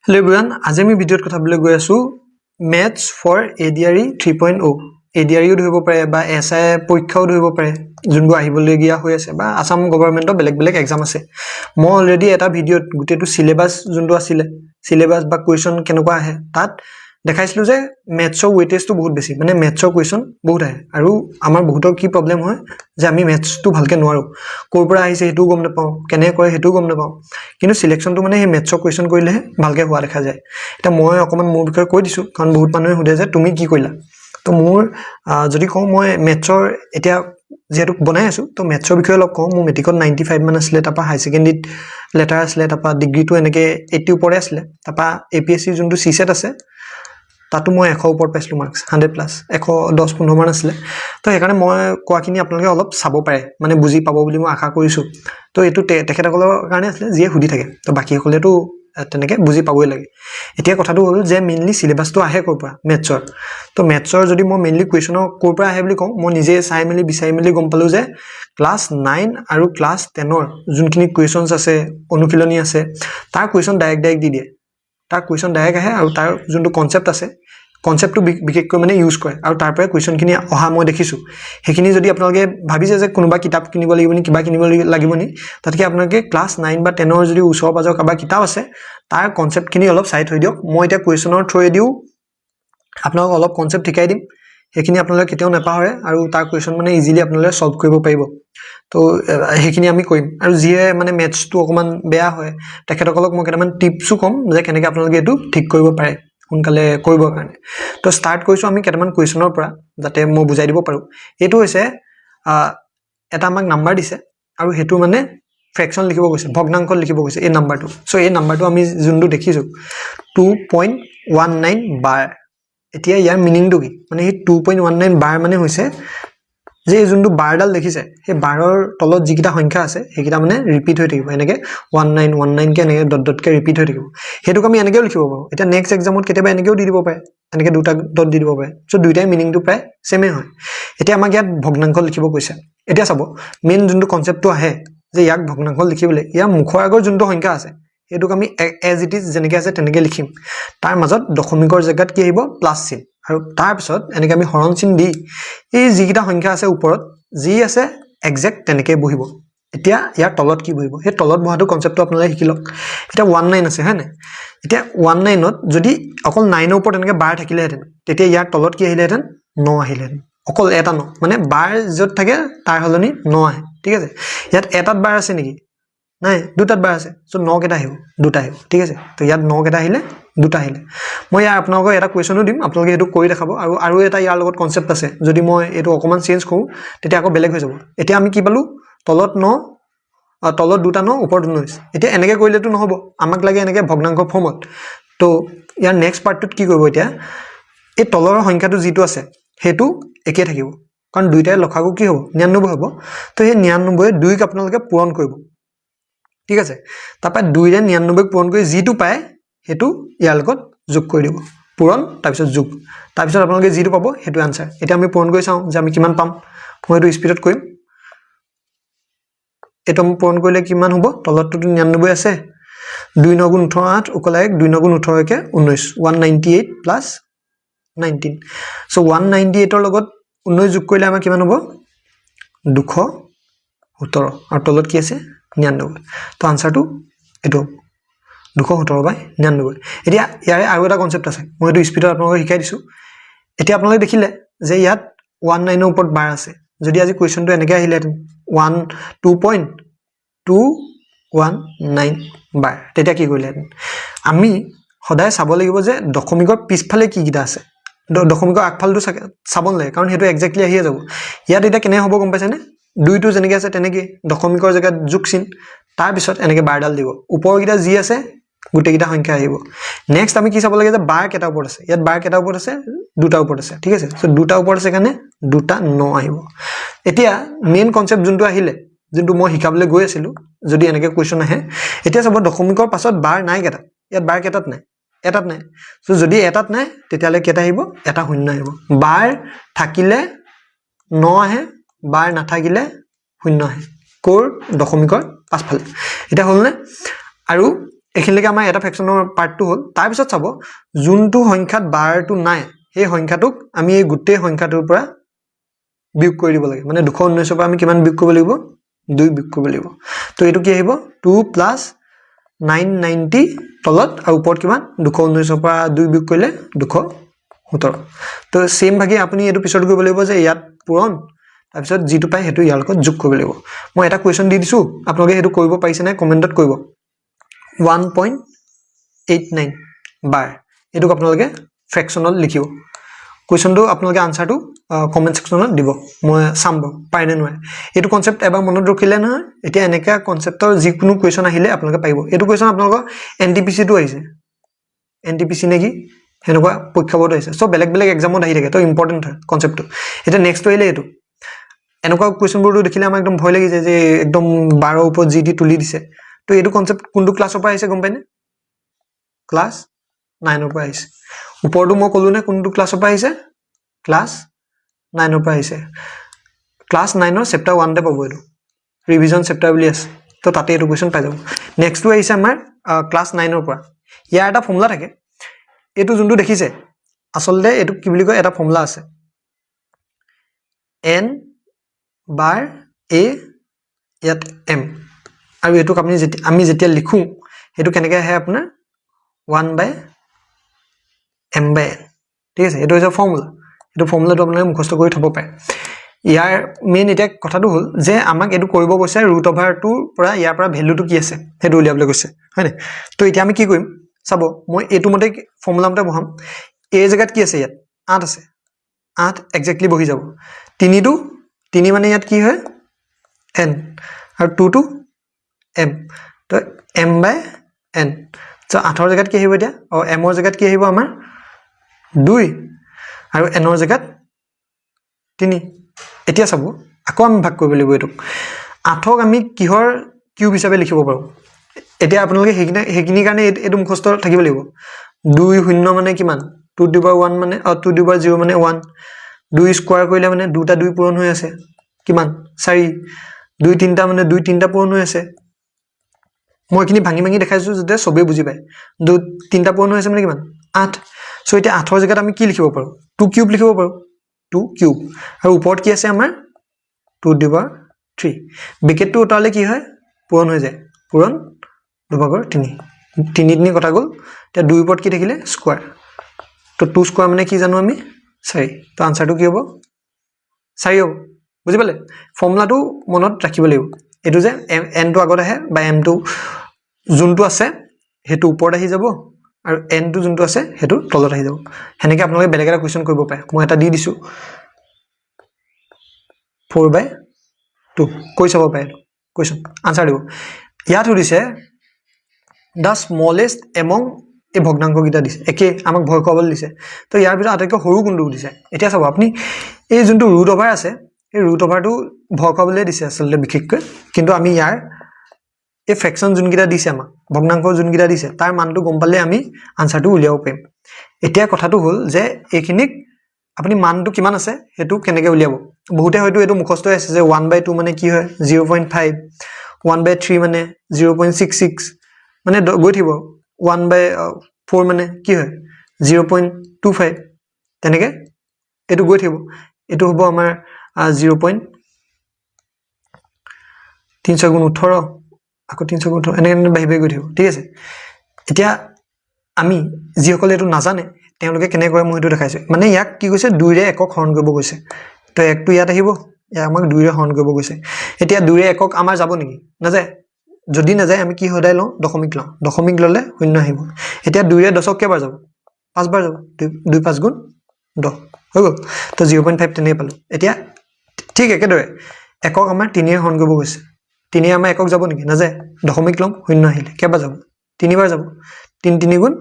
Hello everyone, আজি আমি ভিডিঅ'ত কথা বললৈ গৈ আছো Maths for ADRE 3.0 ADRE ধৰিব পাৰে বা SI পৰীক্ষাও ধৰিব পাৰে যোনবোৰ আহিবলগীয়া হৈ আছে বা আসাম গভৰ্ণমেণ্টৰ বেলেগ এক্সাম আছে মই অলৰেডি এটা ভিডিঅ'ত গুটেটো সিলেবাস যোনটো আছিল সিলেবাস বা কোৱেশ্চন কেনেকুৱা আহে তাত দেখাইছিলো যে ম্যাথছৰ ওয়েটেজটো বহুত বেছি মানে ম্যাথছৰ কোৱেশ্চন বহুত আহে আৰু আমাৰ বহুতৰ কি প্ৰবলেম হয় যে আমি ম্যাথছটো ভালকে নোৱাৰো কোৰ পৰা আহিছে হেতু গম নাপাও কেনে কৰে হেতু গম নাপাও কিন্তু সিলেকশনটো মানে হে ম্যাথছৰ কোৱেশ্চন কৰিলে ভালকে হোৱা দেখা যায় এটা মই অকমান মোৰ বিষয়ে কৈ দিছো কাৰণ বহুত মানুহে সুধে যে তুমি কি কৰিলা তো মোৰ যদি কওঁ মই ম্যাথছৰ এতিয়া যেহেতু বনাই আছো তো ম্যাথছৰ বিষয়ে অলপ কওঁ মোৰ মেট্ৰিকত 95 মান আছিল তাপা হাই সেকেন্ডাৰীত লেটাৰ আছিল তাপা ডিগ্ৰীটো এনেকে 80 ওপৰে আছিল তাপা এপিএসসি যোনটো সিসেট আছে তাতো মই 100 ওপৰ পাইছিলো মাৰ্কস 100 প্লাস 110 15 মান আছিল তো হেকাৰণে মই কোৱাখিনি আপোনালোকে অলপ চাব পাৰে মানে বুজি পাব বুলি মই আশা কৰিছো তো এটো তেখেতসকলৰ কাৰণে আছিল যিয়ে হুদি থাকে তো বাকি হলেতো তেনেকে বুজি পাবই লাগে এতিয়া কথাটো হল যে মেইনলি সিলেবাসটো আহে কৰ পৰা ম্যাথছৰ তো ম্যাথছৰ যদি মই মেইনলি কোৱেশ্চনৰ কৰ পৰা আহে বুলি কওঁ মই নিজে চাই মেলি বিচাৰি মেলি গম পালো যে ক্লাস 9 আৰু ক্লাস 10 ৰ যোনখিনি কোৱেশ্চনছ আছে অনুশীলনী আছে তাৰ কোৱেশ্চন ডাইৰেক্ট দি দিয়ে তাৰ কোৱেশ্চন ডাইৰেক্ট আহে আৰু তাৰ যোনটো কনসেপ্ট আছে কনসেপ্টটো বিশেষকৈ মানে ইউজ কৰে আৰু তাৰ পৰা কোৱেশ্চনখিনি অহা মই দেখিছো হেখিনি যদি আপোনালোকে ভাবিছে যে কোনোবা কিতাপ কিনিব লাগিব নি কিবা কিনিব লাগিব নি তাতকে আপোনালোকে ক্লাস 9 বা 10 ৰ যদি ওচৰ পাজৰ কাবা কিতাপ আছে তাৰ কনসেপ্টখিনি অলপ চাই থৈ দিওক মই এটা কোৱেশ্চনৰ থ্ৰুৱে দিও আপোনালোক অলপ কনসেপ্ট শিকাই দিম হেখিনি আপোনালোকে কেতিয়াও নাপাহৰে আৰু তাৰ কোৱেশ্চন মানে ইজিলি আপোনালোকে সলভ কৰিব পাৰিব তো হেখিনি আমি কৰিম আৰু যিয়ে মানে ম্যাথছটো অকমান বেয়া হয় তেখেতসকলক মই কেটামান টিপছও কম যে কেনেকৈ আপোনালোকে এটো ঠিক কৰিব পাৰে সোনকালে কৰিব কাৰণে তো স্টাৰ্ট কৰিছো আমি কেটামান কোৱেশ্চনৰ পৰা যাতে মই বুজাই দিব পাৰো এটো হৈছে এটা আমাক নাম্বাৰ দিছে আৰু হেতু মানে ফ্ৰেকশন লিখিব গৈছে ভগ্নাংক লিখিব গৈছে এই নাম্বাৰটো সো এই নাম্বাৰটো আমি যোনটো দেখিছো 2.19 বাৰ এতিয়া ইয়াৰ মিনিংটো কি মানে এই 2.19 বাৰ মানে হৈছে যে যোনটো বাৰডাল দেখিছে সেই বাৰৰ তলত যিকিটা সংখ্যা আছে হেকিটা মানে ৰিপিট হৈ থাকিব এনেকে 1919 কে এনেকে ডট কে ৰিপিট হৈ থাকিব হেতুক আমি এনেকেও লিখিব পাৰো এটা নেক্সট এক্সামত কেতিয়াবা এনেকেও দি দিব পাৰে এনেকে দুটা ডট দি দিব পাৰে সো দুইটাই মিনিংটো প্ৰায় সেমে হয় এতিয়া আমাক ইয়াত ভগ্নাংক লিখিব কৈছে এতিয়া চাব মেইন যোনটো কনসেপ্টটো আহে যে ইয়াক ভগ্নাংক লিখিবলৈ ইয়াৰ মুখৰ আগৰ যোনটো সংখ্যা আছে হেতুক আমি এজ ইট ইজ যেনেকে আছে তেনেকে লিখিম তাৰ মাজত দশমিকৰ জায়গাত কি আহিব প্লাস চিন আৰু তাৰ পিছত এনেকে আমি হৰণ চিন দি এই যিকিটা সংখ্যা আছে ওপৰত যি আছে এক্সাক্ট তেনেকে বহিব এতিয়া ইয়াৰ তলত কি বহিব হে তলত বহাটো কনসেপ্টটো আপোনালোকে শিকিলক এটা 19 আছে হয়নে এতিয়া 19 ত যদি অকল 9 ৰ ওপৰত এনেকে বাৰ থাকিলেহেতেন তেতিয়া ইয়াৰ তলত কি আহিলেহেতেন 9 আহিলেহেতেন অকল এটা 9 মানে বাৰ যত থাকে তাৰ হলনি 9 আহে ঠিক আছে ইয়াত এটাত বাৰ আছে নেকি নাই দুটাত বাৰ আছে সো 9 কেটা আহিব দুটা আহিব ঠিক আছে তো ইয়াত 9 কেটা আহিলে দুটা আহিলে মই ইয়াৰ আপোনালোকক এটা কোৱেশ্চনো দিম আপোনালোকে এটো কৰি দেখাব আৰু এটা ইয়াৰ লগত কনসেপ্ট আছে যদি মই এটো অকমান চেঞ্জ কৰো তেতিয়া আকৌ বেলেগ হৈ যাব এতিয়া আমি কি পালো তলত 9 তলত দুটা 9 ওপৰত 19 এতিয়া এনেকে কৰিলেতো নহব আমাক লাগে এনেকে ভগ্নাংক ফৰ্মত তো ইয়াৰ নেক্সট পাৰ্টটোত কি কৰিব এতিয়া এই তলৰ সংখ্যাটো যিটো আছে হেতু একে থাকিব কাৰণ দুইটাই লখাগু কি হ'ব 99 হ'ব তো এই 99 দুইক আপোনালোকে পূৰণ কৰিব ঠিক আছে তাপা 2 ৰে 99 পূৰণ কৰি যিটো পায় হেতু ইয়াৰ লগত যোগ কৰি দিব পূৰণ তাৰ পিছত যোগ তাৰ পিছত আপোনালোকে যিটো পাব হেতু আনসাৰ এটা আমি পূৰণ কৰি চাও যে আমি কিমান পাম মই এটো স্পিডত কৰিম এটো আমি পূৰণ কৰিলে কিমান হ'ব তলতটো 99 আছে 2 9 গুণ 18 8 ওকলাই 2 9 গুণ 18 কে 19 198 প্লাস 19 সো 198 ৰ লগত 19 যোগ কৰিলে আমাৰ কিমান হ'ব 217 আৰু তলত কি আছে 99 তো আনসাৰটো এটো 217/99 এতিয়া ইয়াৰে আৰু এটা কনসেপ্ট আছে মই এটো স্পিডত আপোনালোকক শিকাই দিছো এতিয়া আপোনালোকে দেখিলে যে ইয়াত 19 ৰ ওপৰত বাৰ আছে যদি আজি কোৱেশ্চনটো এনেকে আহিলে 2.219 বাৰ তেতিয়া কি কৰিলে আমি সদায় চাব লাগিব যে দশমিকৰ পিছফালে কি কিটা আছে দশমিকৰ আগফালটো চাব লাগে কাৰণ হেতু এক্স্যাক্টলি আহিয়ে যাব ইয়াত এটা কেনে হ'ব গম পাইছেনে দুইটো যেনেকে আছে তেনেকে দশমিকৰ জায়গাত যোগ চিন তাৰ পিছত এনেকে বাৰডাল দিব ওপৰ কিটা যি আছে গুটে কিটা সংখ্যা আহিব নেক্সট আমি কি চাব লাগে যে বাৰ কেটা ওপৰত আছে ইয়াত বাৰ কেটা ওপৰত আছে দুটা ওপৰত আছে ঠিক আছে সো দুটা ওপৰত আছে কাৰণে দুটা 9 আহিব এতিয়া মেইন কনসেপ্ট যোনটো আহিলে যোনটো মই শিকাবলৈ গৈ আছিল যদি এনেকে কোৱেশ্চন আহে এতিয়া চাব দশমিকৰ পাছত বাৰ নাই কেটা ইয়াত বাৰ কেটাত নাই এটাত নাই সো যদি এটাত নাই তেতিয়ালে কেটা আহিব এটা শূন্য আহিব বাৰ থাকিলে 9 আহে বাৰ নাথাকিলে শূন্য আহে কোৰ দশমিকৰ পাছফালে এটা হলনে আৰু এখিনিলৈকে আমাৰ এটা ফ্ৰেকশ্যনৰ পাৰ্টটো হ'ল তাৰপিছত চাব যোনটো সংখ্যাত বাৰটো নাই সেই সংখ্যাটোক আমি এই গোটেই সংখ্যাটোৰ পৰা বিয়োগ কৰি দিব লাগে মানে 219 পৰা আমি কিমান বিয়োগ কৰিব লাগিব 2 বিয়োগ কৰিব লাগিব তো এইটো কি আহিব 2 প্লাছ 990 তলত আৰু ওপৰত কিমান 219 পৰা 2 বিয়োগ কৰিলে 217 তো সেম ভাগে আপুনি এইটো পিছত কৰিব লাগিব যে ইয়াত পূৰণ তাৰপিছত যিটো পায় সেইটো ইয়াৰ লগত যোগ কৰিব লাগিব মই এটা কোৱেশ্চন দি দিছো আপোনালোকে সেইটো কৰিব পাৰিছে নে কমেন্টত কৰিব 1.89 বাৰ এটোক আপোনালোকে ফ্ৰেকশনত লিখিব কোৱেশ্চনটো আপোনালোকে আনসাৰটো কমেন্ট সেকশনত দিব মই চাম পায় নে নহয় এটো কনসেপ্ট এবাৰ মনত ৰাখিলে নহয় এতিয়া এনেকা কনসেপ্টৰ যিকোনো কোৱেশ্চন আহিলে আপোনালোকে পাইব এটো কোৱেশ্চন আপোনালোকৰ এনটিপিসি টো আহিছে এনটিপিসি নেকি হেনকুৱা পৰীক্ষাবোৰত আহিছে সো বেলেগ বেলেগ এক্সামত আহি থাকে তো ইম্পৰ্টেন্ট হয় কনসেপ্টটো এটা নেক্সট আহিলে এটো এনেকুৱা কোৱেশ্চনবোৰটো দেখিলে আমাৰ একদম ভয় লাগি যায় যে একদম 12 ওপৰত জিডি তুলি দিছে তো এটো কনসেপ্ট কোনটো ক্লাছৰ পৰা আহিছে গম পাইনে ক্লাছ 9 ৰ পৰা আহিছে ওপৰটো মই কলো নে কোনটো ক্লাছৰ পৰা আহিছে ক্লাছ 9 ৰ পৰা আহিছে ক্লাছ 9 ৰ চেপ্টাৰ 1 তে পাব এটো ৰিভিজন চেপ্টাৰ বুলি আছে তো তাতে এটো কোৱেশ্চন পাই যাব নেক্সটটো আহিছে আমাৰ ক্লাছ 9 ৰ পৰা ইয়াৰ এটা ফৰ্মুলা থাকে এটো যোনটো দেখিছে আসলতে এটো কি বুলি কয় এটা ফৰ্মুলা আছে n বাৰ a ইয়াত m আৰু এটো আমি যেতিয়া লিখো এটো কেনেকৈ আহে আপোনাৰ 1/m/n ঠিক আছে এটো হৈছে ফৰ্মুলা এটো ফৰ্মুলাটো আপোনালোকে মুখস্থ কৰি থব পাৰে ইয়াৰ মেইন এটা কথাটো হ'ল যে আমাক এটো কৰিব কৈছে ৰুট ওভাৰ 2 পৰা ইয়াৰ পৰা ভ্যালুটো কি আছে হেটো উলিয়াবলৈ কৈছে হয়নে তো এতিয়া আমি কি কৰিম চাব মই এটো মতে ফৰ্মুলা মতে বহাম a জায়গাত কি আছে ইয়াত 8 আছে 8 এক্স্যাক্টলি বহি যাব 3 টো 3 মানে ইয়াত কি হয় n আৰু 2 টো m তো m/n তো 8 ৰ জায়গাত কি আহিব এতিয়া m ৰ জায়গাত কি আহিব আমাৰ 2 আৰু n ৰ জায়গাত 3 এতিয়া চাব আকৌ আমি ভাগ কৰিব লাগিব এটোক 8ক আমি কিহৰ কিউব হিচাপে লিখিব পাৰো এতিয়া আপোনালোকে হেকিনি কাৰণে এটো মুখস্থ থাকিব লাগিব 2 শূন্য মানে কিমান 2 টু দি পাৱাৰ 1 মানে 2 টু দি পাৱাৰ 0 মানে 1 2 স্কয়াৰ কৰিলে মানে দুটা 2 পূৰণ হৈ আছে কিমান 4 2 তিনটা মানে 2 তিনটা পূৰণ হৈ আছে মই কিনি ভাঙি ভাঙি দেখাইছো যাতে সবে বুজি পায় 2 তিনটা পূৰণ হৈ আছে মানে কিমান 8 সো এতিয়া 8 ৰ জায়গাত আমি কি লিখিব পাৰো 2 কিউব লিখিব পাৰো 2 কিউব আৰু ওপৰত কি আছে আমাৰ 2 টু দি পাৱাৰ 3 ব্ৰেকেটটো উতালে কি হয় পূৰণ হৈ যায় পূৰণ 2 ভাগৰ 3 3 কথা গল এতিয়া 2 ওপৰত কি থাকিলে স্কয়াৰ তো 2 স্কয়াৰ মানে কি জানো আমি 4 তো আনসাৰটো কি হ'ব 4 হ'ব বুজি পালে ফৰ্মুলাটো মনত ৰাখিব লাগিব এটো যে n টো আগত আহে বা m টো যোনটো আছে হেতু ওপৰত আহি যাব আৰু n টো যোনটো আছে হেতু তলত আহি যাব হেনেকে আপোনালোকে বেলেগ এটা কোৱেশ্চন কৰিব পাৰে মই এটা দি দিছো 4/2 কৈ চাব পাৰে কোৱেশ্চন আনসাৰ দিব ইয়াত সুধিছে the smallest among এই ভগ্নাংক গিটা দিছে একে আমাক ভয় খুৱাবলৈ দিছে তো ইয়াৰ ভিতৰত আটাইতকৈ সৰু কোনটো দিছে এতিয়া চাব আপুনি এই যোনটো ৰুট ওভাৰ আছে এই ৰুট ওভাৰটো ভয় খুৱাবলৈ দিছে আসলে বিশেষকৈ কিন্তু আমি ইয়াৰ এই ফ্ৰেকশন যোনগিটা দিছে আমাক ভগ্নাংক যোনগিটা দিছে তাৰ মানটো গম পালে আমি আনসাৰটো উলিয়াব পাৰিম এতিয়া কথাটো হ'ল যে এইখিনিক আপুনি মানটো কিমান আছে হেতু কেনেকৈ উলিয়াব বহুতে হয়তো এটো মুখস্থ আছে যে 1/2 মানে কি হয় 0.5 1/3 মানে 0.66 মানে গৈ থিব 1/4 মানে কি হয় 0.25 তেনেকে এটো গৈ থিব এটো হ'ব আমাৰ 0.3 গুণ 18 আকৌ 3 গুণ 18 এনেকে বাহিবে গৈ থিব ঠিক আছে এতিয়া আমি যিসকলে এটো নাজানে তেওঁলোকে কেনে কৰে মই এটো দেখাইছো মানে ইয়াক কি কৈছে 2 ৰে একক হৰণ কৰিব কৈছে তো একটো ইয়াত আহিব ইয়া আমাক 2 ৰে হৰণ কৰিব কৈছে এতিয়া 2 ৰে একক আমাৰ যাব নেকি নাযায় যদি না যায় আমি কি হদাই লওঁ দশমিক ললে শূন্য আহিব এতিয়া 2 ৰে 10ক কেবাৰ যাব 5 বাৰ যাব 2 5 গুণ 10 হৈ গল তো 0.5 তেনে পালো এতিয়া ঠিক একেদৰে একক আমাৰ 3 ৰে হৰণ কৰিব কৈছে 3 আমাৰ একক যাব নেকি না যায় দশমিক লম শূন্য আহিলে কেবাৰ যাব 3 বাৰ যাব 3 3 গুণ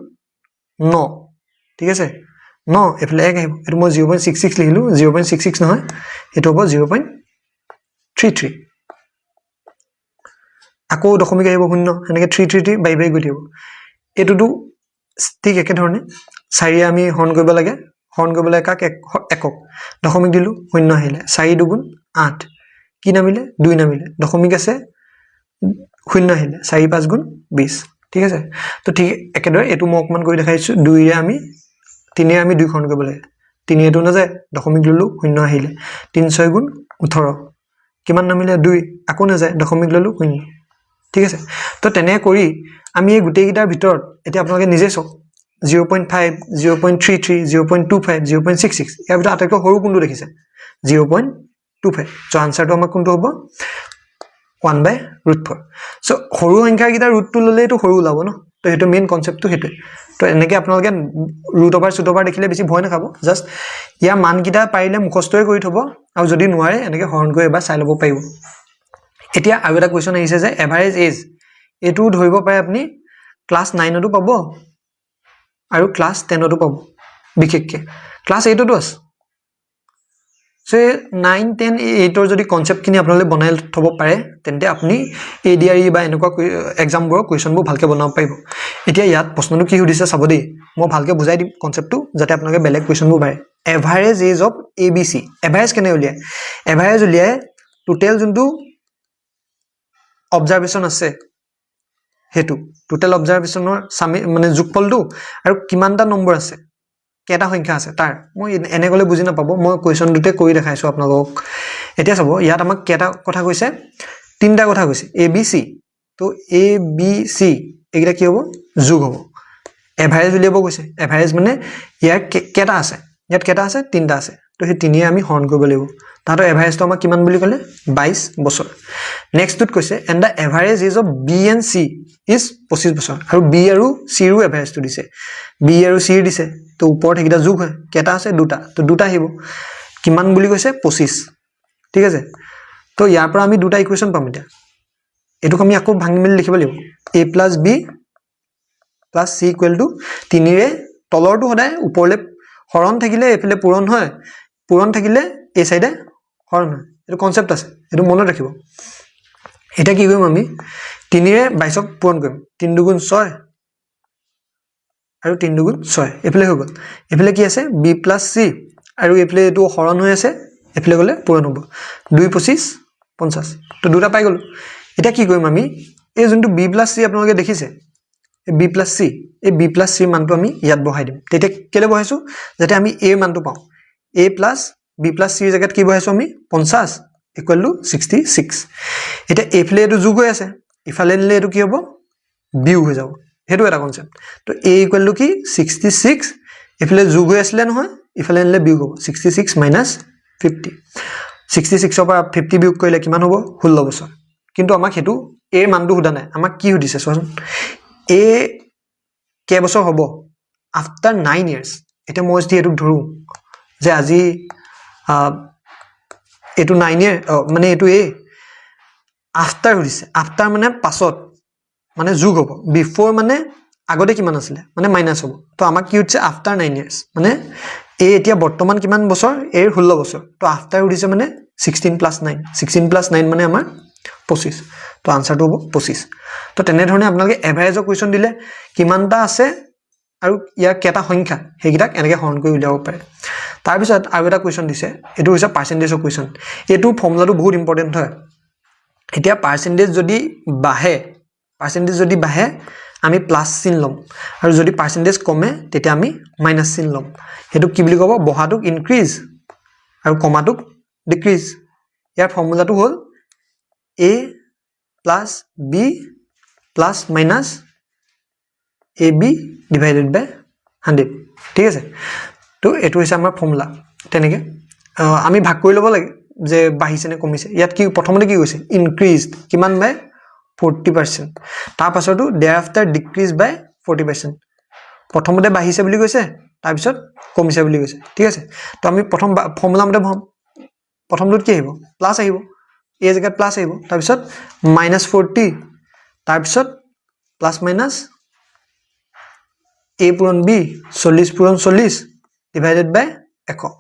9 ঠিক আছে 9 এফালে 1 আহিব এটো মই 0.66 লিখিলো 0.66 নহয় এটো হ'ব 0.33 আকৌ দশমিক আহিব শূন্য এনেকে 333 বাই বাই গৈ থাকিব এটোটো ঠিক একে ধৰণে 4 আমি হৰণ কৰিব লাগে হৰণ কৰিবলৈ কাক একক দশমিক দিলু শূন্য আহিলে 4 2 গুণ 8 কি নামিলে 2 নামিলে দশমিক আছে শূন্য আহিলে 4 5 গুণ 20 ঠিক আছে তো ঠিক একেদৰে এটো মই অকমান কৰি দেখাইছো 2 ৰে আমি 3 ৰে আমি 2 খন কৰিব লাগে 3 এটো না যায় দশমিক ললো 0 আহিলে 3 6 গুণ 18 কিমান নামিলে 2 আকৌ না যায় দশমিক ললো 0 ঠিক আছে তো তেনে কৰি আমি এই গুটেই গিটাৰ ভিতৰত এতিয়া আপোনালোকে নিজে চাওক 0.5 0.33 0.25 0.66 ইয়াৰ ভিতৰত আটাইতকৈ সৰু কোনটো দেখিছে 0.25 সো আনসাৰটো আমাৰ কোনটো হ'ব 1/√4 সো সৰু সংখ্যাৰ গিটাৰ ৰুটটো ললে এটো সৰু ওলাব ন তো হেতু মেইন কনসেপ্টটো হেতু তো এনেকৈ আপোনালোকে ৰুট ওভাৰ দেখিলে বেছি ভয় নাখাব জাস্ট ইয়া মান গিটা পাৰিলে মুখস্থই কৰি থব আৰু যদি নোৱাৰে এনেকৈ হৰণ কৰি এবাৰ চাই ল'ব পাৰিব এতিয়া আৰু এটা কোৱেশ্চন আহিছে যে এভাৰেজ এজ এটো ধৰিব পাৰে আপুনি ক্লাস 9 তো পাব আৰু ক্লাস 10 তো পাব বিশেষকে ক্লাস 8 তো আছে সে 9 10 8 যদি কনসেপ্ট কিনি আপোনালৈ বনাই থব পাৰে তেন্তে আপুনি এডিআৰই বা এনেকুৱা এক্সাম বোৰ কোৱেশ্চন বোৰ ভালকে বনাব পাৰিব এতিয়া ইয়াত প্ৰশ্নটো কি সুধিছে চাব দেই মই ভালকে বুজাই দিম কনসেপ্টটো যাতে আপোনালোকে বেলেগ কোৱেশ্চন বোৰ পাৰে average age of ABC average কেনে উলিয়ায় এভাৰেজ উলিয়ায় টোটাল যোনটো অবজাৰভেশন আছে হেতু টোটাল অবজাৰভেশনৰ মানে যোগফলটো আৰু কিমানটা নম্বৰ আছে কেটা সংখ্যা আছে তাৰ মই এনে গলে বুজি নাপাব মই কোৱেশ্চন দুতে কৰি দেখাইছো আপোনালোকক এতিয়া চাব ইয়াত আমাক কেটা কথা কৈছে তিনটা কথা কৈছে এ বি সি তো এ বি সি এগিটা কি হ'ব যোগ হ'ব এভাৰেজ উলিয়াব কৈছে এভাৰেজ মানে ইয়াৰ কেটা আছে ইয়াত কেটা আছে তিনটা আছে তো হে তিনিয়ে আমি হৰণ কৰিব লাগিব তাতো এভাৰেজটো আমাক কিমান বুলি ক'লে 22 বছৰ নেক্সটত কৈছে and the average age of B and C is 25 বছৰ আৰু বি আৰু সি ৰ এভাৰেজটো দিছে বি আৰু সি ৰ দিছে তো ওপৰত হেকিটা যোগ হয় কেটা আছে দুটা তো দুটা আহিব কিমান বুলি কৈছে 25 ঠিক আছে তো ইয়াৰ পৰা আমি দুটা ইকুৱেশ্যন পাম এতিয়া এটোক আমি আকৌ ভাঙি মেলি লিখিব লাগিব a + b + c = 3 ৰে তলৰটো সদায় ওপৰলে হৰণ থাকিলে এফালে পূৰণ হয় পূৰণ থাকিলে এই সাইডে হৰণ হয় এটো কনসেপ্ট আছে এটো মনত ৰাখিব এটা কি কৰিম আমি 3 ৰে 22ক পূৰণ কৰিম 3 2 6 আৰু 3 2 6 এফালে হৈ গল এফালে কি আছে b + c আৰু এফালে এটো হৰণ হৈ আছে এফালে গলে পূৰণ হ'ব 2 25 50 তো দুটা পাই গল এটা কি কৰিম আমি এই যোনটো b + c আপোনালোকে দেখিছে এই b + c এই b + c মানটো আমি ইয়াত বহাই দিম তেতে কেলে বহাইছো যাতে আমি a মানটো পাও a + b + c ৰ জায়গাত কি বহাইছো আমি 50 = 66 এটা এফালে এটো যোগ হৈ আছে ইফালে নিলে এটো কি হ'ব বিউ হৈ যাব হেতু এটা কনসেপ্ট তো a = কি 66 এফালে যোগ হৈ আছিল নহয় ইফালে নিলে বিয়োগ হ'ব 66 - 50 66 ৰ পৰা 50 বিয়োগ কৰিলে কিমান হ'ব 16 বছৰ কিন্তু আমাক হেতু a মানটো huda নাই আমাক কি সুধিছে চোৱাচোন a কে বছৰ হ'ব আফটাৰ 9 ইয়াৰ্স এটা মই যদি এটো ধৰু যে আজি এটো 9 ইয়াৰ মানে এটো a আফটাৰ সুধিছে আফটাৰ মানে পাছত মানে যোগ হ'ব বিফৰ মানে আগতে কিমান আছিল মানে মাইনাস হ'ব তো আমাক কি হচ্ছে আফটাৰ 9 ইয়াৰ্স মানে এ এতিয়া বৰ্তমান কিমান বছৰ এৰ 16 বছৰ তো আফটাৰ উদিছে মানে 16 + 9 16 + 9 মানে আমাৰ 25 তো আনসাৰটো হ'ব 25 তো তেনে ধৰণে আপোনালোকে এভাৰেজৰ কোৱেশ্চন দিলে কিমানটা আছে আৰু ইয়াৰ কেটা সংখ্যা হেগিটাক এনেকৈ হৰণ কৰি উলিয়াব পাৰে তাৰ পিছত আৰু এটা কোৱেশ্চন দিছে এটো হৈছে পাৰ্সেন্টেজৰ কোৱেশ্চন এটো ফৰ্মুলাটো বহুত ইম্পৰ্টেন্ট হয় এতিয়া পাৰ্সেন্টেজ যদি বাঢ়ে আমি প্লাস চিন লম আৰু যদি পাৰ্সেন্টেজ কমে তেতিয়া আমি মাইনাস চিন লম হেতু কি বুলি কব বহাটোক ইনক্ৰিজ আৰু কমাটোক ডিক্ৰিজ ইয়াৰ ফৰ্মুলাটো হ'ল a + b + ab / 100 ঠিক আছে তো এটো হৈছে আমাৰ ফৰ্মুলা তেনেকে আমি ভাগ কৰি ল'ব লাগে যে বাঢ়িছে নে কমিছে ইয়াত কি প্ৰথমতে কি কৈছে ইনক্ৰিজড কিমান বাই 40% তাৰ পাছতো thereafter decrease by 40% প্ৰথমতে বাঢ়িছে বুলি কৈছে তাৰ পিছত কমিছে বুলি কৈছে ঠিক আছে তো আমি প্ৰথম ফৰ্মুলা মতে ভম প্ৰথমটোত কি আহিব প্লাস আহিব এই জায়গাত প্লাস আহিব তাৰ পিছত -40 তাৰ পিছত প্লাস মাইনাস a পূৰণ b 40 পূৰণ 40 divided by 100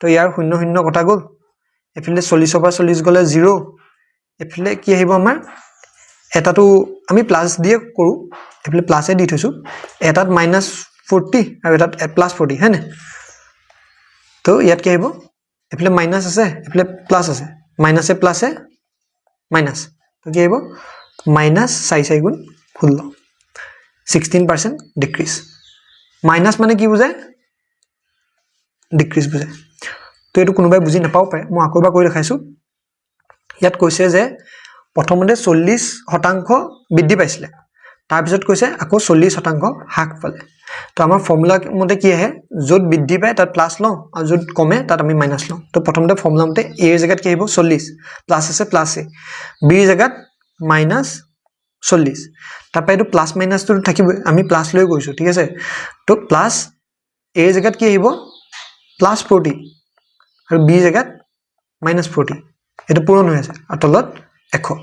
তো ইয়াৰ 0 0 কটা গল এফালে 40 পৰা 40 গলে 0 এফালে কি আহিব আমাৰ এটাটো আমি প্লাস দিয়ে কৰো এফালে প্লাসে দি থৈছো এটাত -40 আৰু এটাত +40 হয়নে তো ইয়াত কি আহিব এফালে মাইনাস আছে এফালে প্লাস আছে মাইনাসে প্লাসে মাইনাস তো কি আহিব -4 4 * 16 16% ডিক্ৰিজ মাইনাছ মানে কি বুজায় ডিক্ৰিজ বুজায় তো এইটো কোনোবাই বুজি নাপাও পাৰে মই আকৌ এবাৰ কৈ দেখাইছো ইয়াত কৈছে যে প্ৰথমতে 40% বৃদ্ধি পাইছিলে তাৰ পিছত কৈছে আকৌ 40% হ্ৰাস পালে তো আমাৰ ফৰ্মুলা মতে কি আহে যত বৃদ্ধি পায় তাত প্লাস লওঁ আৰু যত কমে তাত আমি মাইনাস লওঁ তো প্ৰথমতে ফৰ্মুলা মতে a এর জায়গাত কি আহিব 40 প্লাস আছে প্লাস a b এর জায়গাত মাইনাস 40 তারপর এটো প্লাস মাইনাস তো থাকিব আমি প্লাস লৈ গৈছো ঠিক আছে তো প্লাস a এর জায়গাত কি আহিব প্লাস 40 আৰু b এৰ জায়গাত মাইনাস 40 এটা পূৰণ হৈ আছে আৰু তলত 100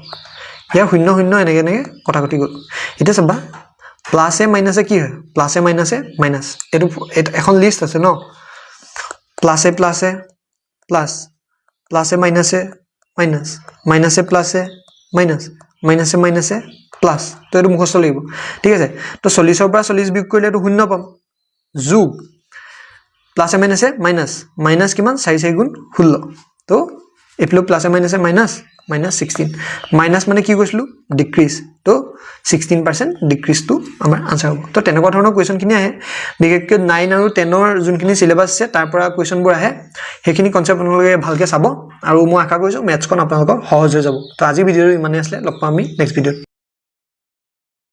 ইয়া 0 এনেকে এনেকে কটাকটি গল এটা চাবা প্লাসে মাইনাসে কি হয় প্লাসে মাইনাসে মাইনাস এটো এখন লিস্ট আছে ন প্লাসে প্লাসে প্লাস প্লাসে মাইনাসে মাইনাস মাইনাসে প্লাসে মাইনাস মাইনাসে মাইনাসে প্লাস তো এটো মুখস্থ লাগিব ঠিক আছে তো 40 ৰ পৰা 40 বিয়োগ কৰিলে এটো 0 পাম যোগ প্লাসে মাইনাসে মাইনাস মাইনাস কিমান 4 4 গুণ 16 তো এপ্লো প্লাসে মাইনাসে মাইনাস মাইনাস 16 মাইনাস মানে কি কৈছিলো ডিক্রিজ তো 16% ডিক্রিজ টু আমাৰ আনসাৰ হ'ব তো তেনেকুৱা ধৰণৰ কোৱেশ্চন খিনি আহে বিশেষকৈ 9 আৰু 10 ৰ যোনখিনি সিলেবাস আছে তাৰ পৰা কোৱেশ্চন বোৰ আহে সেইখিনি কনসেপ্ট আপোনালোকে ভালকে চাব আৰু মই আশা কৰিছো মেথছখন আপোনালোকৰ সহজ হৈ যাব তো আজি ভিডিঅ'টো ইমানেই আছিল লগ পাম আমি নেক্সট ভিডিঅ'ত